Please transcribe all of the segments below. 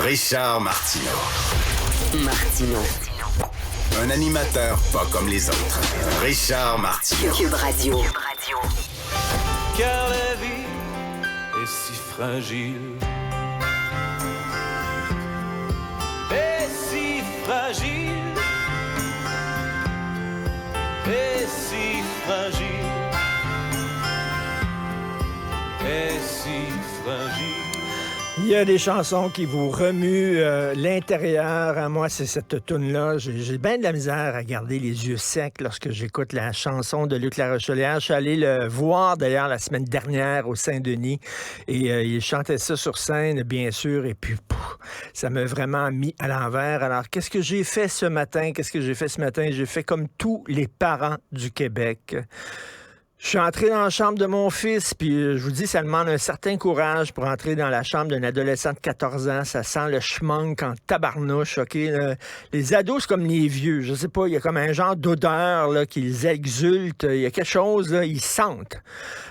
Richard Martineau. Un animateur pas comme les autres. Richard Martineau. Cube Radio. Car la vie est si fragile. Est si fragile. Est si fragile. Est si fragile. Il y a des chansons qui vous remuent l'intérieur. Moi, c'est cette toune-là. J'ai bien de la misère à garder les yeux secs lorsque j'écoute la chanson de Luc La Rochelière. Je suis allé le voir, d'ailleurs, la semaine dernière au Saint-Denis. Et il chantait ça sur scène, bien sûr. Et puis, ça m'a vraiment mis à l'envers. Alors, qu'est-ce que j'ai fait ce matin? J'ai fait comme tous les parents du Québec. Je suis entré dans la chambre de mon fils, puis je vous dis, ça demande un certain courage pour entrer dans la chambre d'un adolescent de 14 ans. Ça sent le schmonk en tabarnouche, OK? Les ados, c'est comme les vieux. Je sais pas, il y a comme un genre d'odeur là, qu'ils exultent. Il y a quelque chose, là, ils sentent.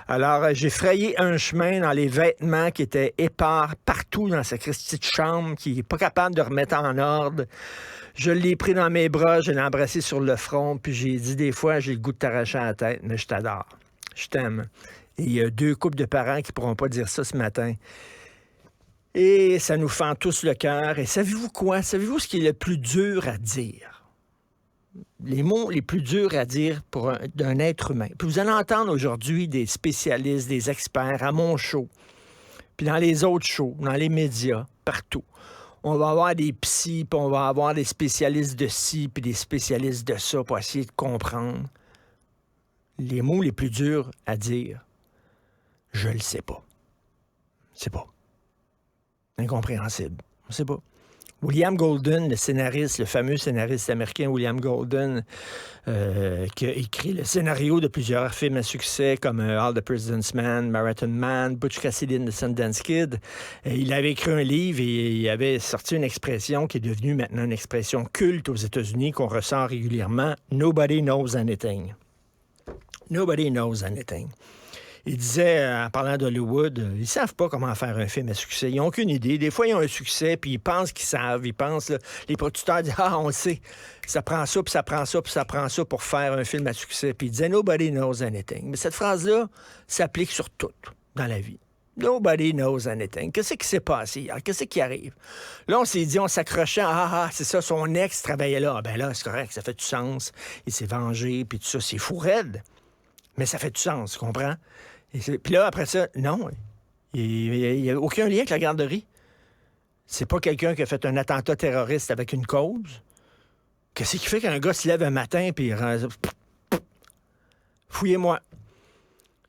Alors, j'ai frayé un chemin dans les vêtements qui étaient épars partout dans sa petite chambre, qui n'est pas capable de remettre en ordre. Je l'ai pris dans mes bras, je l'ai embrassé sur le front, puis j'ai dit des fois, j'ai le goût de t'arracher la tête, mais je t'adore. Je t'aime. Et il y a 2 couples de parents qui ne pourront pas dire ça ce matin. Et ça nous fend tous le cœur. Et savez-vous quoi? Savez-vous ce qui est le plus dur à dire? Les mots les plus durs à dire d'un être humain. Puis vous allez entendre aujourd'hui des spécialistes, des experts à mon show, puis dans les autres shows, dans les médias, partout. On va avoir des psys, puis on va avoir des spécialistes de ci, puis des spécialistes de ça pour essayer de comprendre. Les mots les plus durs à dire, je le sais pas. C'est pas. Incompréhensible. On sait pas. William Golden, le scénariste, le fameux scénariste américain William Golden, qui a écrit le scénario de plusieurs films à succès comme All the President's Man, Marathon Man, Butch Cassidy and the Sundance Kid. Il avait écrit un livre et il avait sorti une expression qui est devenue maintenant une expression culte aux États-Unis qu'on ressent régulièrement. Nobody knows anything. Nobody knows anything. Il disait, en parlant d'Hollywood, ils savent pas comment faire un film à succès. Ils n'ont aucune idée. Des fois, ils ont un succès, puis ils pensent qu'ils savent. Ils pensent, là, les producteurs disent, on sait. Ça prend ça, puis ça prend ça, puis ça prend ça pour faire un film à succès. Puis il disait, nobody knows anything. Mais cette phrase-là s'applique sur tout dans la vie. Nobody knows anything. Qu'est-ce qui s'est passé hier? Qu'est-ce qui arrive? Là, on s'est dit, on s'accrochait, c'est ça, son ex travaillait là. Ben là, c'est correct, ça fait du sens. Il s'est vengé, puis tout ça, c'est fou raide. Mais ça fait du sens, tu comprends? Puis là, après ça, non, il n'y a aucun lien avec la garderie. C'est pas quelqu'un qui a fait un attentat terroriste avec une cause. Qu'est-ce qui fait qu'un gars se lève un matin puis fouillez-moi.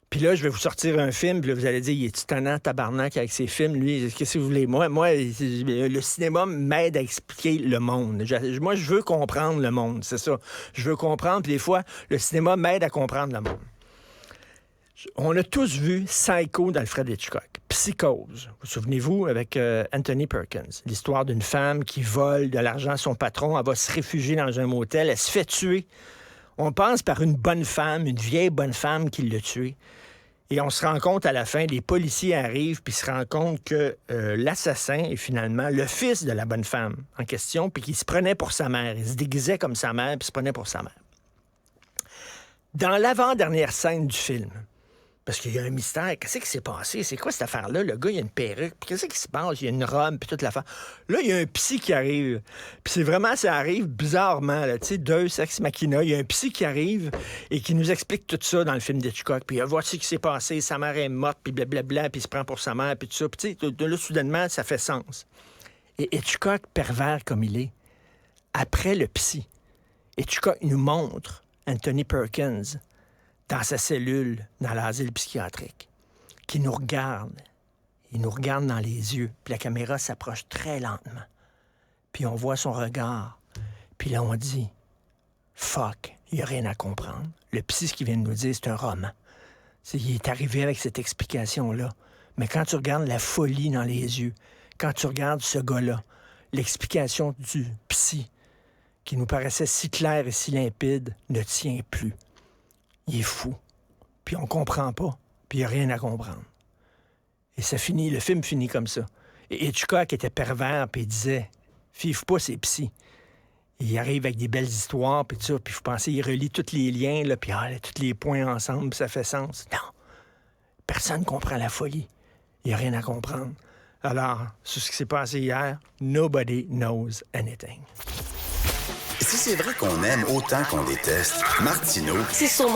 Puis là, je vais vous sortir un film, puis là, vous allez dire, il est tannant, tabarnak, avec ses films, lui, qu'est-ce que vous voulez? Moi, le cinéma m'aide à expliquer le monde. Moi, je veux comprendre le monde, c'est ça. Je veux comprendre, puis des fois, le cinéma m'aide à comprendre le monde. On a tous vu Psycho d'Alfred Hitchcock, Psychose. Vous souvenez-vous, avec Anthony Perkins, l'histoire d'une femme qui vole de l'argent à son patron, elle va se réfugier dans un motel, elle se fait tuer. On pense par une bonne femme, une vieille bonne femme qui l'a tuée. Et on se rend compte à la fin, les policiers arrivent puis se rendent compte que l'assassin est finalement le fils de la bonne femme en question, puis qu'il se prenait pour sa mère. Il se déguisait comme sa mère puis se prenait pour sa mère. Dans l'avant-dernière scène du film, parce qu'il y a un mystère. Qu'est-ce qui s'est passé? C'est quoi cette affaire-là? Le gars, il a une perruque. Puis qu'est-ce qui se passe? Il y a une robe, puis toute l'affaire. Là, il y a un psy qui arrive. Puis c'est vraiment, ça arrive bizarrement. Tu sais, Deus ex machina. Il y a un psy qui arrive et qui nous explique tout ça dans le film d'Hitchcock. Puis voici ce qui s'est passé. Sa mère est morte, puis blablabla, puis il se prend pour sa mère, puis tout ça. Puis tu sais, là, soudainement, ça fait sens. Et Hitchcock, pervers comme il est, après le psy, Hitchcock nous montre Anthony Perkins dans sa cellule, dans l'asile psychiatrique, qui nous regarde. Il nous regarde dans les yeux, puis la caméra s'approche très lentement. Puis on voit son regard. Puis là, on dit, fuck, il n'y a rien à comprendre. Le psy, ce qu'il vient de nous dire, c'est un roman. Il est arrivé avec cette explication-là. Mais quand tu regardes la folie dans les yeux, quand tu regardes ce gars-là, l'explication du psy, qui nous paraissait si claire et si limpide, ne tient plus. Il est fou. Puis on comprend pas. Puis il n'y a rien à comprendre. Et ça finit, le film finit comme ça. Hitchcock était pervers, puis il disait, five pas, c'est psy. Il arrive avec des belles histoires, puis tout ça, puis vous pensez, il relie tous les liens, là, puis tous les points ensemble, puis ça fait sens. Non. Personne ne comprend la folie. Il n'y a rien à comprendre. Alors, sur ce qui s'est passé hier, nobody knows anything. Si c'est vrai qu'on aime autant qu'on déteste, Martineau, C'est sûrement